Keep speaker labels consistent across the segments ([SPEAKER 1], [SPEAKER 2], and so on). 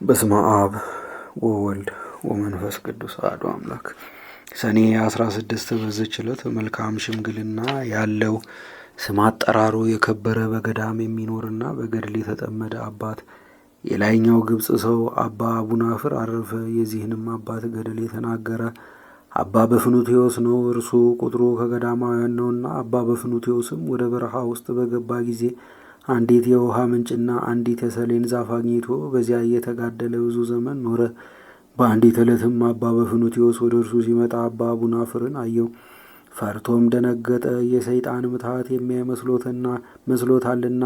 [SPEAKER 1] በስመ አብ ወወልድ ወመንፈስ ቅዱስ አሐዱ አምላክ። ሰኔ 16 በዚች ዕለት መልካም ሽምግልና ያለው ስም አጠራሩ የከበረ በገዳም የሚኖርና በገድል የተጠመደ አባት የላይኛው ግብፅ ሰው አባ አቡናፍር አረፈ። የዚህንም አባት ገድል የተናገረ አባ በፍኑትዮስ ነው። እርሱ ቁጥሩ ከገዳማውያን ነውና። አባ በፍኑትዮስም ወደ በረሃ ውስጥ በገባ ጊዜ አንዲት የውሃ ምንጭና አንዲት የሰሌን ዛፍ አግኝቶ በዚያ እየተጋደለ ብዙ ዘመን ኖረ። በአንዲት ዕለትም አባ በፍኑትዮስ ወደ እርሱ ሲመጣ አባ አቡናፍርን አየው። ፈርቶም ደነገጠ። የሰይጣን ምትሃት የሚያይ መስሎታልና።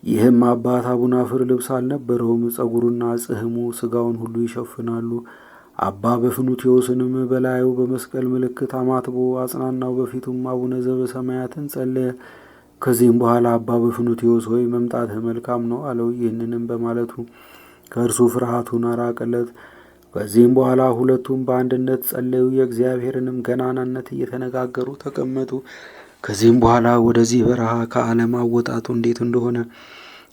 [SPEAKER 1] ይህም አባት አቡናፍር ልብስ አልነበረውም። ጸጉሩና ጽሕሙ ሥጋውን ሁሉ ይሸፍናሉ። አባ በፍኑትዮስንም በላዩ በመስቀል ምልክት አማትቦ አጽናናው። በፊቱም አቡነ ዘበሰማያትን ጸለየ። ከዚህም በኋላ አባ በፍኑትዮስ ሆይ መምጣትህ መልካም ነው አለው። ይህንንም በማለቱ ከእርሱ ፍርሃቱን አራቀለት። ከዚህም በኋላ ሁለቱም በአንድነት ጸለዩ። የእግዚአብሔርንም ገናናነት እየተነጋገሩ ተቀመጡ። ከዚህም በኋላ ወደዚህ በረሃ ከዓለም አወጣጡ እንዴት እንደሆነ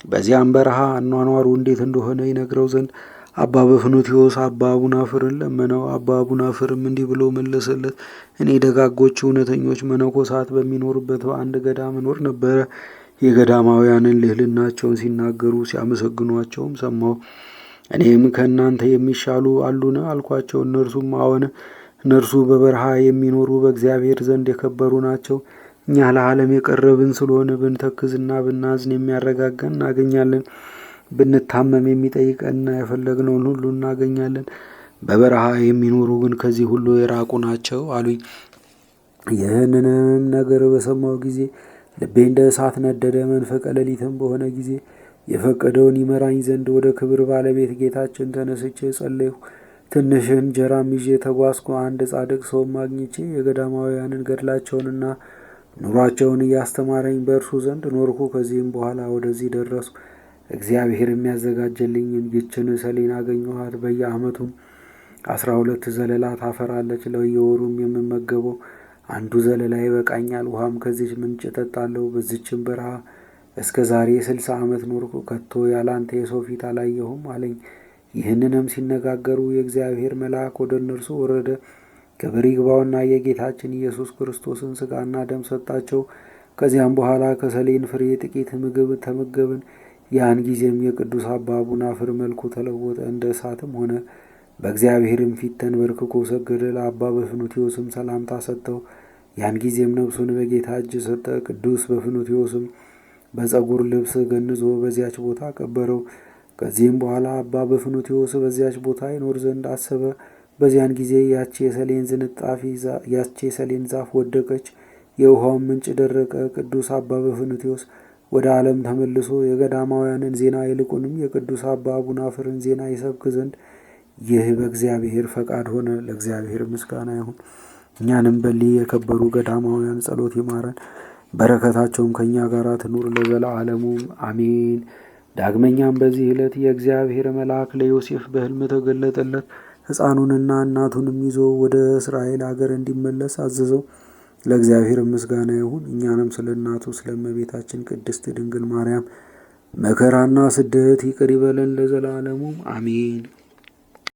[SPEAKER 1] በዚያም በረሃ አኗኗሩ እንዴት እንደሆነ ይነግረው ዘንድ አባ በፍኑትዮስ አባ አቡናፍርን ለመነው። አባ አቡናፍርም እንዲህ ብሎ መለሰለት። እኔ ደጋጎች እውነተኞች መነኮሳት በሚኖሩበት በአንድ ገዳም እኖር ነበረ። የገዳማውያንን ልዕልናቸውን ሲናገሩ ሲያመሰግኗቸውም ሰማሁ። እኔም ከእናንተ የሚሻሉ አሉን አልኳቸው። እነርሱም አዎን፣ እነርሱ በበረሃ የሚኖሩ በእግዚአብሔር ዘንድ የከበሩ ናቸው። እኛ ለዓለም የቀረብን ስለሆነ ብንተክዝና ብናዝን የሚያረጋጋን እናገኛለን። ብንታመም የሚጠይቀንና የፈለግነውን ሁሉ እናገኛለን። በበረሃ የሚኖሩ ግን ከዚህ ሁሉ የራቁ ናቸው አሉኝ። ይህንንም ነገር በሰማው ጊዜ ልቤ እንደ እሳት ነደደ። መንፈቀ ሌሊትም በሆነ ጊዜ የፈቀደውን ይመራኝ ዘንድ ወደ ክብር ባለቤት ጌታችን ተነስቼ ጸለይሁ። ትንሽ እንጀራም ይዤ ተጓዝኩ። አንድ ጻድቅ ሰውም አግኝቼ የገዳማውያንን ገድላቸውንና ኑሯቸውን እያስተማረኝ በእርሱ ዘንድ ኖርኩ። ከዚህም በኋላ ወደዚህ ደረስኩ። እግዚአብሔር የሚያዘጋጀልኝን ይችን ሰሌን አገኘኋት። በየዓመቱም 12 ዘለላ ታፈራለች። ለየወሩም የምመገበው አንዱ ዘለላ ይበቃኛል። ውሃም ከዚች ምንጭ እጠጣለሁ። በዚችም በረሃ እስከ ዛሬ 60 ዓመት ኖርኩ። ከቶ ያላንተ የሰው ፊት አላየሁም አለኝ። ይህንንም ሲነጋገሩ የእግዚአብሔር መልአክ ወደ እነርሱ ወረደ። ክብር ይግባውና የጌታችን ኢየሱስ ክርስቶስን ሥጋና ደም ሰጣቸው። ከዚያም በኋላ ከሰሌን ፍሬ ጥቂት ምግብ ተመገብን። ያን ጊዜም የቅዱስ አባ አቡናፍር መልኩ ተለወጠ፣ እንደ እሳትም ሆነ። በእግዚአብሔርም ፊት ተንበርክኮ ሰገደ። ለአባ በፍኑትዮስም ሰላምታ ሰጠው። ያን ጊዜም ነፍሱን በጌታ እጅ ሰጠ። ቅዱስ በፍኑትዮስም በጸጉር ልብስ ገንዞ በዚያች ቦታ ቀበረው። ከዚህም በኋላ አባ በፍኑትዮስ በዚያች ቦታ ይኖር ዘንድ አሰበ። በዚያን ጊዜ ያቺ የሰሌን ዛፍ ወደቀች፣ የውሃውን ምንጭ ደረቀ። ቅዱስ አባ በፍኑትዮስ ወደ ዓለም ተመልሶ የገዳማውያንን ዜና ይልቁንም የቅዱስ አባ አቡናፍርን ዜና ይሰብክ ዘንድ ይህ በእግዚአብሔር ፈቃድ ሆነ። ለእግዚአብሔር ምስጋና ይሁን። እኛንም በሊህ የከበሩ ገዳማውያን ጸሎት ይማረን፣ በረከታቸውም ከእኛ ጋር ትኑር ለዘላለሙ አሜን። ዳግመኛም በዚህ ዕለት የእግዚአብሔር መልአክ ለዮሴፍ በሕልም ተገለጠለት። ሕፃኑንና እናቱንም ይዞ ወደ እስራኤል አገር እንዲመለስ አዘዘው። ለእግዚአብሔር ምስጋና ይሁን። እኛንም ስለ እናቱ ስለ እመቤታችን ቅድስት ድንግል ማርያም መከራና ስደት ይቅር ይበለን ለዘላለሙ አሜን።